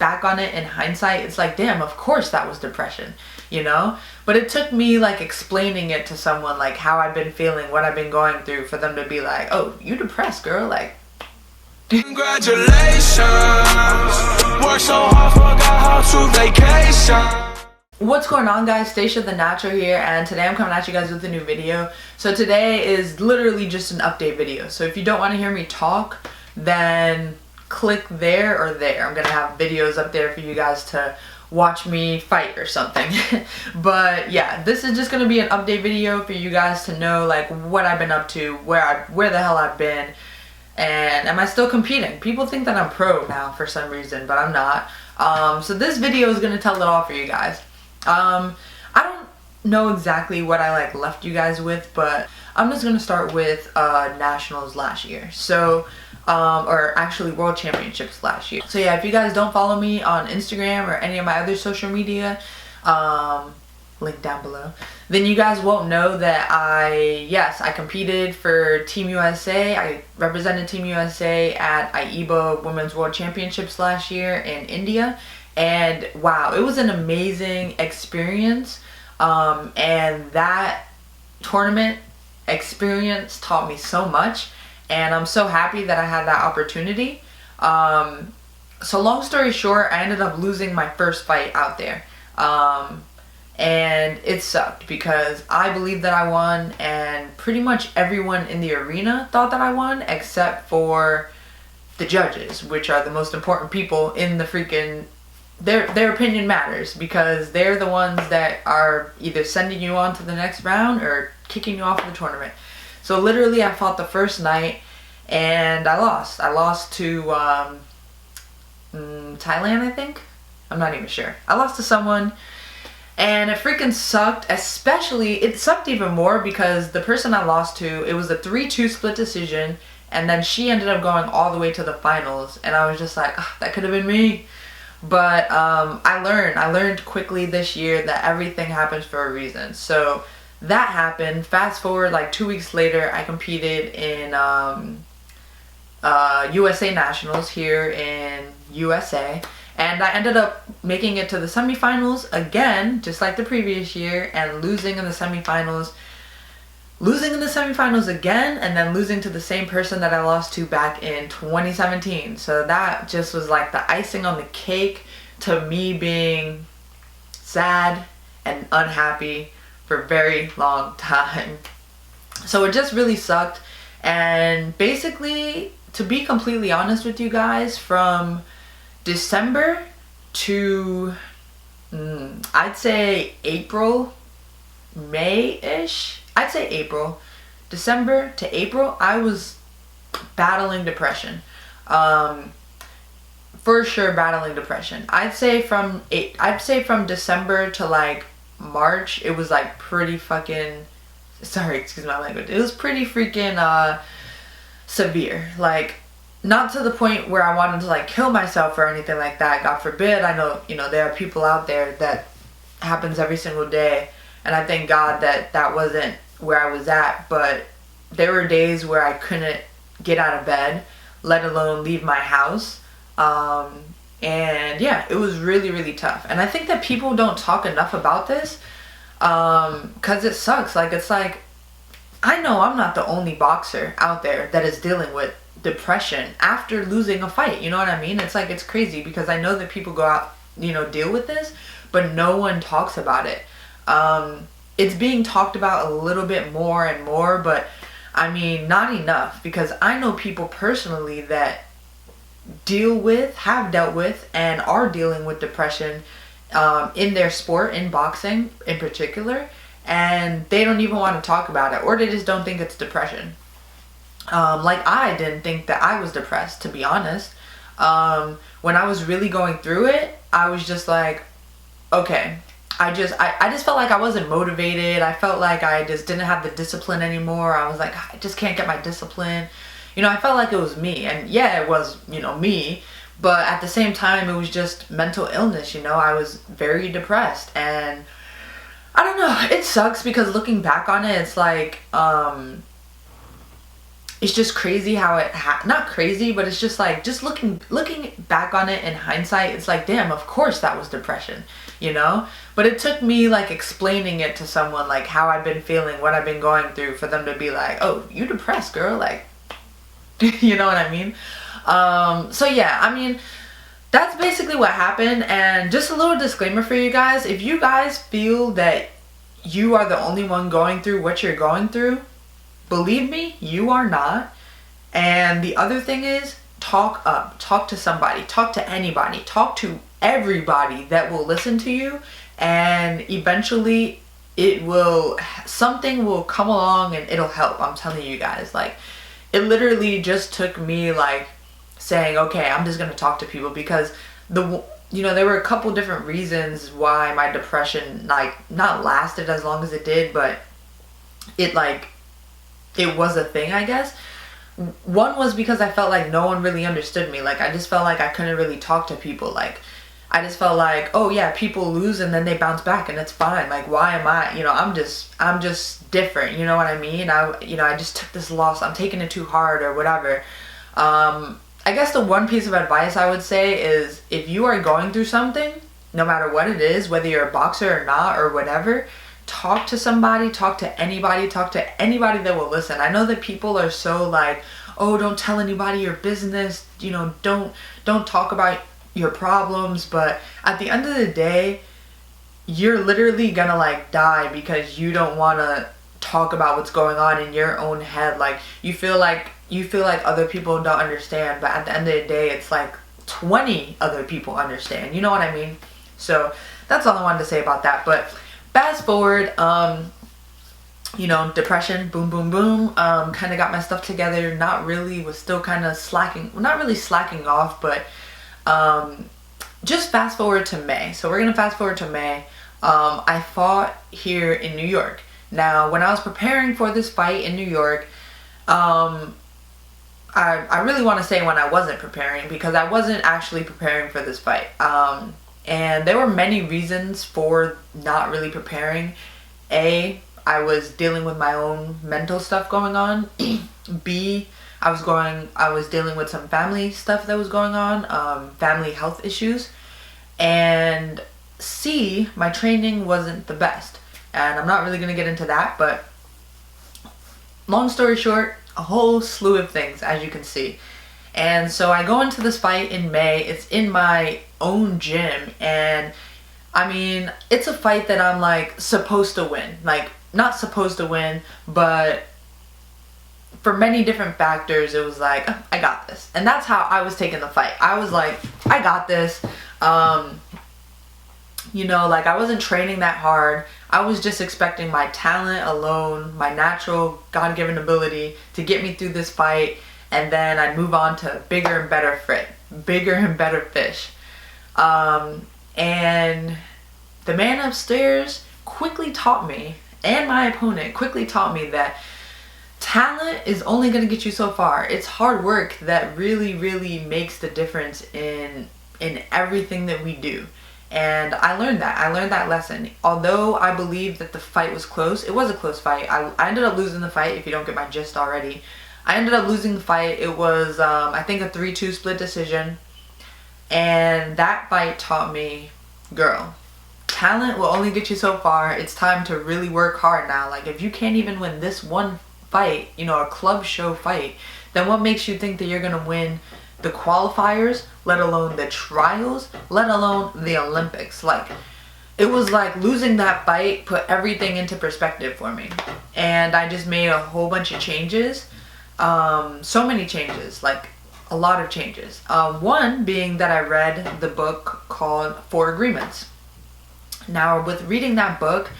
back on it in hindsight, it's like, damn, of course that was depression, you know? But it took me like explaining it to someone, like how I've been feeling, what I've been going through, for them to be like, oh, you depressed, girl, like. Congratulations, worked so hard, forgot how to vacation. What's going on, guys? Stacia the Natural here, and today I'm coming at you guys with a new video. So today is literally just an update video. So if you don't want to hear me talk, then click there or there. I'm gonna have videos up there for you guys to watch me fight or something. But yeah, this is just gonna be an update video for you guys to know like what I've been up to, where the hell I've been, and am I still competing? People think that I'm pro now for some reason, but I'm not. So this video is gonna tell it all for you guys. I don't know exactly what I like left you guys with, but I'm just gonna start with nationals last year. So or actually world championships last year. So yeah, if you guys don't follow me on Instagram or any of my other social media, link down below, then you guys won't know that I competed for Team USA. I represented Team USA at IEBA Women's World Championships last year in India. And wow, it was an amazing experience. And that tournament experience taught me so much. And I'm so happy that I had that opportunity. So long story short, I ended up losing my first fight out there. And it sucked because I believed that I won, and pretty much everyone in the arena thought that I won, except for the judges, which are the most important people in the freaking... Their opinion matters, because they're the ones that are either sending you on to the next round or kicking you off of the tournament. So literally I fought the first night and I lost. I lost to Thailand, I think? I'm not even sure. I lost to someone, and it freaking sucked. Especially, it sucked even more because the person I lost to, it was a 3-2 split decision, and then she ended up going all the way to the finals, and I was just like, oh, that could have been me. But I learned quickly this year that everything happens for a reason. So that happened. Fast forward like 2 weeks later, I competed in USA Nationals here in USA, and I ended up making it to the semifinals again, just like the previous year, and losing in the semifinals again, and then losing to the same person that I lost to back in 2017. So that just was like the icing on the cake to me being sad and unhappy for a very long time. So it just really sucked. And basically, to be completely honest with you guys, from December to I'd say April, May-ish, I'd say April, December to April, I was battling depression. For sure battling depression. I'd say from December to like March, it was like pretty fucking, sorry, excuse my language, it was pretty freaking severe. Like, not to the point where I wanted to like kill myself or anything like that, God forbid. I know, you know, there are people out there that happens every single day, and I thank God that that wasn't where I was at. But there were days where I couldn't get out of bed, let alone leave my house. And yeah, it was really, really tough. And I think that people don't talk enough about this, cause it sucks. Like, it's like, I know I'm not the only boxer out there that is dealing with depression after losing a fight. You know what I mean? It's like, it's crazy because I know that people go out, you know, deal with this, but no one talks about it. It's being talked about a little bit more and more, but I mean, not enough, because I know people personally that have dealt with, and are dealing with depression in their sport, in boxing in particular, and they don't even want to talk about it, or they just don't think it's depression. Like, I didn't think that I was depressed, to be honest. When I was really going through it, I was just like, okay, I just felt like I wasn't motivated. I felt like I just didn't have the discipline anymore. I was like, I just can't get my discipline. You know, I felt like it was me. And yeah, it was, you know, me. But at the same time, it was just mental illness, you know. I was very depressed. And I don't know. It sucks because looking back on it, it's like, it's just crazy how it not crazy, but it's just like, just looking back on it in hindsight, it's like, damn, of course that was depression, you know? But it took me like explaining it to someone, like how I've been feeling, what I've been going through, for them to be like, oh, you depressed, girl, like, you know what I mean? So yeah, I mean, that's basically what happened. And just a little disclaimer for you guys, if you guys feel that you are the only one going through what you're going through, believe me, you are not. And the other thing is, talk up, talk to somebody, talk to anybody, talk to everybody that will listen to you, and eventually something will come along and it'll help. I'm telling you guys, like, it literally just took me like saying, okay, I'm just gonna talk to people, because there were a couple different reasons why my depression like not lasted as long as it did, but it was a thing, I guess. One was because I felt like no one really understood me. Like, I just felt like I couldn't really talk to people. Like, I just felt like, oh yeah, people lose and then they bounce back and it's fine. Like, why am I, I'm just different. You know what I mean? I just took this loss. I'm taking it too hard or whatever. I guess the one piece of advice I would say is, if you are going through something, no matter what it is, whether you're a boxer or not or whatever, talk to somebody, talk to anybody that will listen. I know that people are so like, oh, don't tell anybody your business, don't talk about your problems, but at the end of the day, you're literally gonna like die because you don't want to talk about what's going on in your own head. Like, you feel like other people don't understand, but at the end of the day, it's like 20 other people understand. You know what I mean? So that's all I wanted to say about that. But fast forward, depression, boom, boom, boom. Kind of got my stuff together. Was still kind of slacking. Well, not really slacking off, but just fast forward to May. So we're gonna fast forward to May. I fought here in New York. Now, when I was preparing for this fight in New York, I really want to say when I wasn't preparing, because I wasn't actually preparing for this fight. And there were many reasons for not really preparing. A, I was dealing with my own mental stuff going on. B, I was dealing with some family stuff that was going on, family health issues. And C, my training wasn't the best. And I'm not really going to get into that, but long story short, a whole slew of things, as you can see. And so I go into this fight in May. It's in my own gym, and I mean, it's a fight that I'm like supposed to win. Like, not supposed to win, but for many different factors, it was like, oh, I got this. And that's how I was taking the fight. I was like, I got this. Like, I wasn't training that hard. I was just expecting my talent alone, my natural God-given ability to get me through this fight, and then I'd move on to bigger and better fish. And the man upstairs quickly taught me, and my opponent quickly taught me, that talent is only going to get you so far. It's hard work that really, really makes the difference in everything that we do. And I learned that lesson. Although I believe that the fight was close, it was a close fight. I ended up losing the fight, if you don't get my gist already. I ended up losing the fight. It was, I think, a 3-2 split decision. And that fight taught me, girl, talent will only get you so far. It's time to really work hard now. Like, if you can't even win this one fight, a club show fight, then what makes you think that you're going to win the qualifiers, let alone the trials, let alone the Olympics? Like, it was like losing that fight put everything into perspective for me. And I just made a whole bunch of changes. So many changes, like a lot of changes. One being that I read the book called 4 Agreements. Now, with reading that book,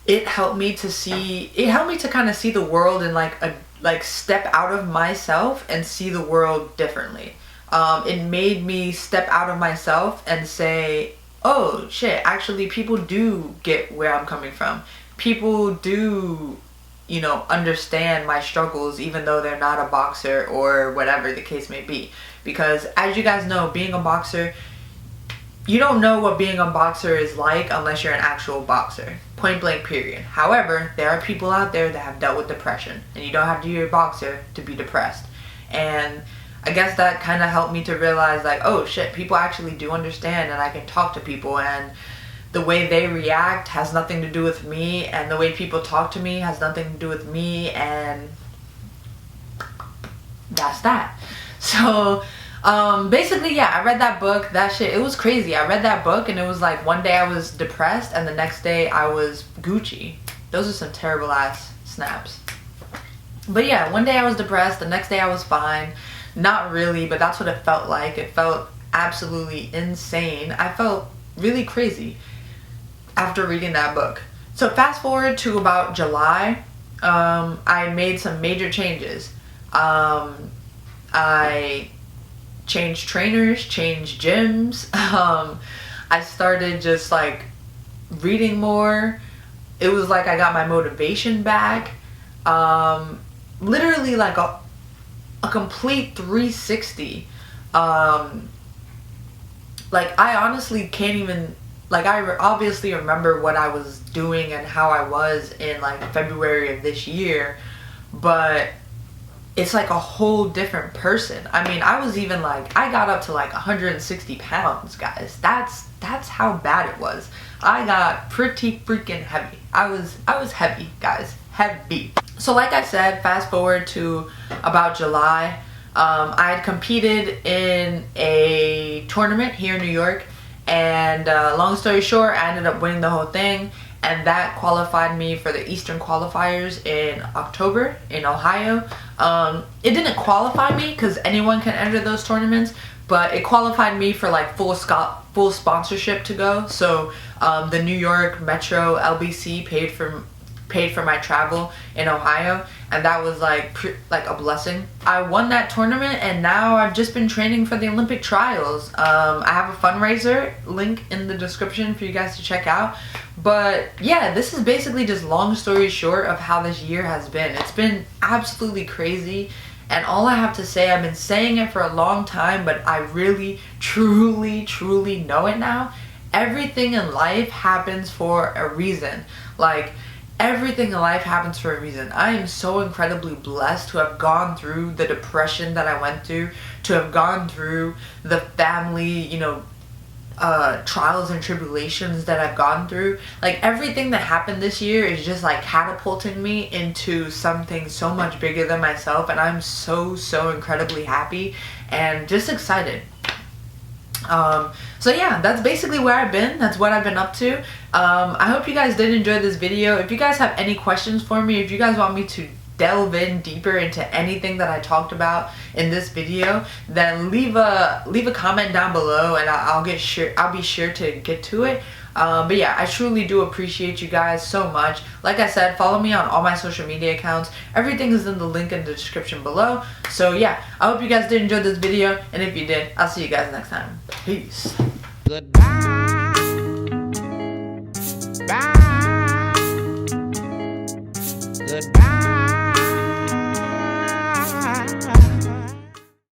it helped me to kind of see the world in like step out of myself and see the world differently. It made me step out of myself and say, oh shit, actually people do get where I'm coming from. People do, understand my struggles, even though they're not a boxer or whatever the case may be. Because as you guys know, being a boxer, you don't know what being a boxer is like unless you're an actual boxer. Point blank period. However, there are people out there that have dealt with depression, and you don't have to be a boxer to be depressed. And I guess that kind of helped me to realize, like, oh shit, people actually do understand, and I can talk to people, and the way they react has nothing to do with me, and the way people talk to me has nothing to do with me, and that's that. So basically, yeah, I read that book. That shit, it was crazy. I read that book and it was like one day I was depressed and the next day I was Gucci. Those are some terrible ass snaps. But yeah, one day I was depressed, the next day I was fine. Not really, but that's what it felt like. It felt absolutely insane. I felt really crazy after reading that book. So fast forward to about July, I made some major changes. I changed trainers, changed gyms. I started just like reading more. It was like I got my motivation back. Literally like a complete 360. Like I honestly can't even, like I obviously remember what I was doing and how I was in like February of this year, but it's like a whole different person. I mean, I was even like, I got up to like 160 pounds, guys. That's how bad it was. I got pretty freaking heavy. I was heavy, guys. Heavy. So like I said, fast forward to about July, I had competed in a tournament here in New York, and long story short, I ended up winning the whole thing, and that qualified me for the Eastern qualifiers in October in Ohio. It didn't qualify me because anyone can enter those tournaments, but it qualified me for like full sponsorship to go. So the New York Metro LBC paid for my travel in Ohio, and that was like a blessing. I won that tournament, and now I've just been training for the Olympic trials. I have a fundraiser link in the description for you guys to check out. But yeah, this is basically just long story short of how this year has been. It's been absolutely crazy, and all I have to say, I've been saying it for a long time, but I really, truly know it now. Everything in life happens for a reason. Like, everything in life happens for a reason. I am so incredibly blessed to have gone through the depression that I went through, to have gone through the family, trials and tribulations that I've gone through. Like, everything that happened this year is just like catapulting me into something so much bigger than myself, and I'm so incredibly happy and just excited. So yeah, that's basically where I've been. That's what I've been up to. I hope you guys did enjoy this video. If you guys have any questions for me, if you guys want me to delve in deeper into anything that I talked about in this video, then leave a comment down below, and I'll be sure to get to it. But yeah, I truly do appreciate you guys so much. Like I said, follow me on all my social media accounts. Everything is in the link in the description below. So yeah, I hope you guys did enjoy this video, and if you did, I'll see you guys next time. Peace. Goodbye. Bye. Goodbye.